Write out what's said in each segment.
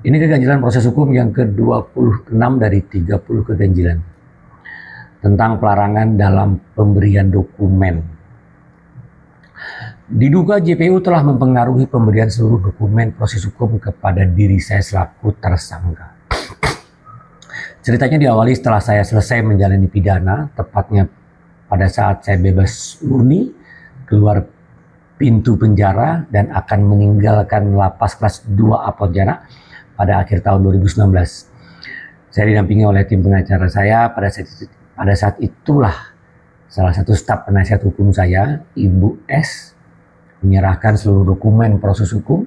Ini keganjilan proses hukum yang ke-26 dari 30 keganjilan tentang pelarangan dalam pemberian dokumen. Diduga JPU telah mempengaruhi pemberian seluruh dokumen proses hukum kepada diri saya selaku tersangka. Ceritanya diawali setelah saya selesai menjalani pidana, tepatnya pada saat saya bebas murni, keluar pintu penjara dan akan meninggalkan lapas kelas 2 A Pontianak pada akhir tahun 2019. Saya didampingi oleh tim pengacara saya. Pada saat itulah salah satu staf penasihat hukum saya, Ibu S, menyerahkan seluruh dokumen proses hukum,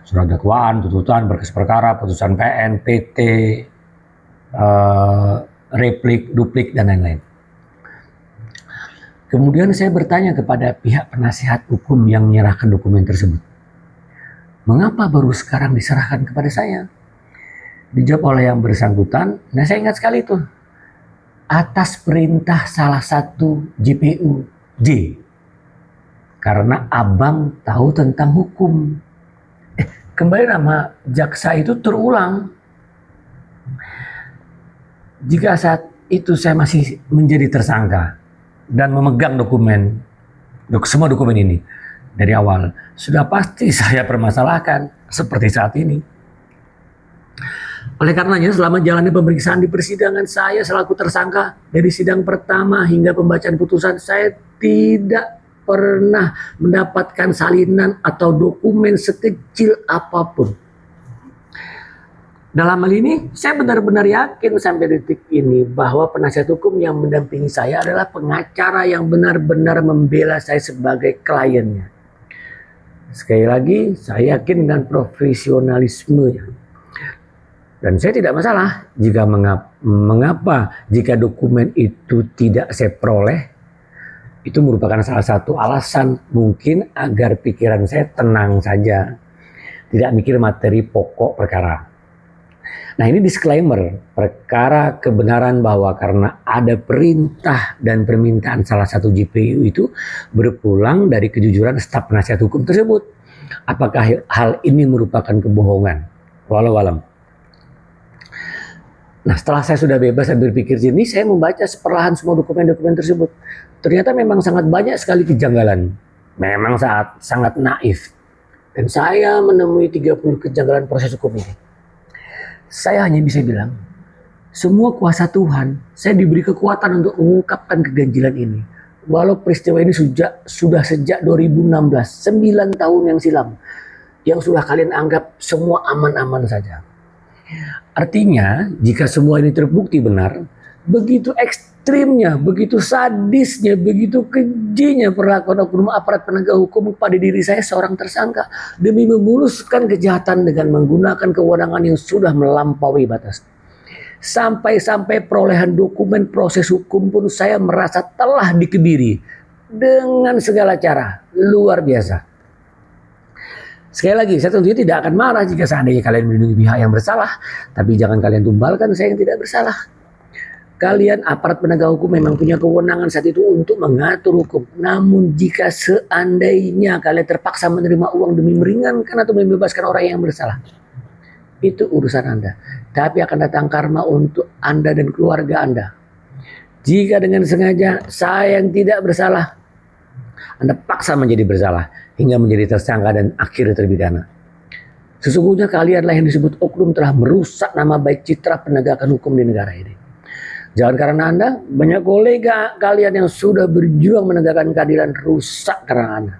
surat dakwaan, tuntutan, berkas perkara, putusan PN, PT, replik, duplik, dan lain-lain. Kemudian saya bertanya kepada pihak penasihat hukum yang menyerahkan dokumen tersebut, mengapa baru sekarang diserahkan kepada saya? Dijawab oleh yang bersangkutan, nah saya ingat sekali itu, atas perintah salah satu JPU J, karena abang tahu tentang hukum. Kembali nama jaksa itu terulang. Jika saat itu saya masih menjadi tersangka dan memegang semua dokumen ini dari awal, sudah pasti saya permasalahkan seperti saat ini. Oleh karenanya selama jalannya pemeriksaan di persidangan saya selaku tersangka dari sidang pertama hingga pembacaan putusan, saya tidak pernah mendapatkan salinan atau dokumen sekecil apapun. Dalam hal ini saya benar-benar yakin sampai detik ini bahwa penasihat hukum yang mendampingi saya adalah pengacara yang benar-benar membela saya sebagai kliennya. Sekali lagi saya yakin dengan profesionalismenya. Dan saya tidak masalah jika mengapa jika dokumen itu tidak saya peroleh. Itu merupakan salah satu alasan mungkin agar pikiran saya tenang saja, tidak mikir materi pokok perkara. Nah, ini disclaimer, perkara kebenaran bahwa karena ada perintah dan permintaan salah satu JPU itu berpulang dari kejujuran staf penasihat hukum tersebut. Apakah hal ini merupakan kebohongan? Walau alam. Nah, setelah saya sudah bebas dan berpikir jernih, saya membaca seperlahan semua dokumen-dokumen tersebut. Ternyata memang sangat banyak sekali kejanggalan. Memang sangat naif. Dan saya menemui 30 kejanggalan proses hukum ini. Saya hanya bisa bilang, semua kuasa Tuhan, saya diberi kekuatan untuk mengungkapkan keganjilan ini. Walau peristiwa ini sudah sejak 2016, 9 tahun yang silam. Yang sudah kalian anggap semua aman-aman saja. Artinya, jika semua ini terbukti benar, begitu ekstrimnya, begitu sadisnya, begitu kejinya perlakuan oknum aparat penegak hukum kepada diri saya seorang tersangka demi memuluskan kejahatan dengan menggunakan kewenangan yang sudah melampaui batas. Sampai-sampai perolehan dokumen proses hukum pun saya merasa telah dikebiri dengan segala cara, luar biasa. Sekali lagi, saya tentunya tidak akan marah jika seandainya kalian melindungi pihak yang bersalah. Tapi jangan kalian tumbalkan saya yang tidak bersalah. Kalian aparat penegak hukum memang punya kewenangan saat itu untuk mengatur hukum. Namun jika seandainya kalian terpaksa menerima uang demi meringankan atau membebaskan orang yang bersalah, itu urusan Anda. Tapi akan datang karma untuk Anda dan keluarga Anda. Jika dengan sengaja saya yang tidak bersalah, Anda paksa menjadi bersalah hingga menjadi tersangka dan akhirnya terpidana. Sesungguhnya kalianlah yang disebut oknum telah merusak nama baik citra penegakan hukum di negara ini. Jangan karena Anda, banyak kolega kalian yang sudah berjuang menegakkan keadilan rusak karena Anda.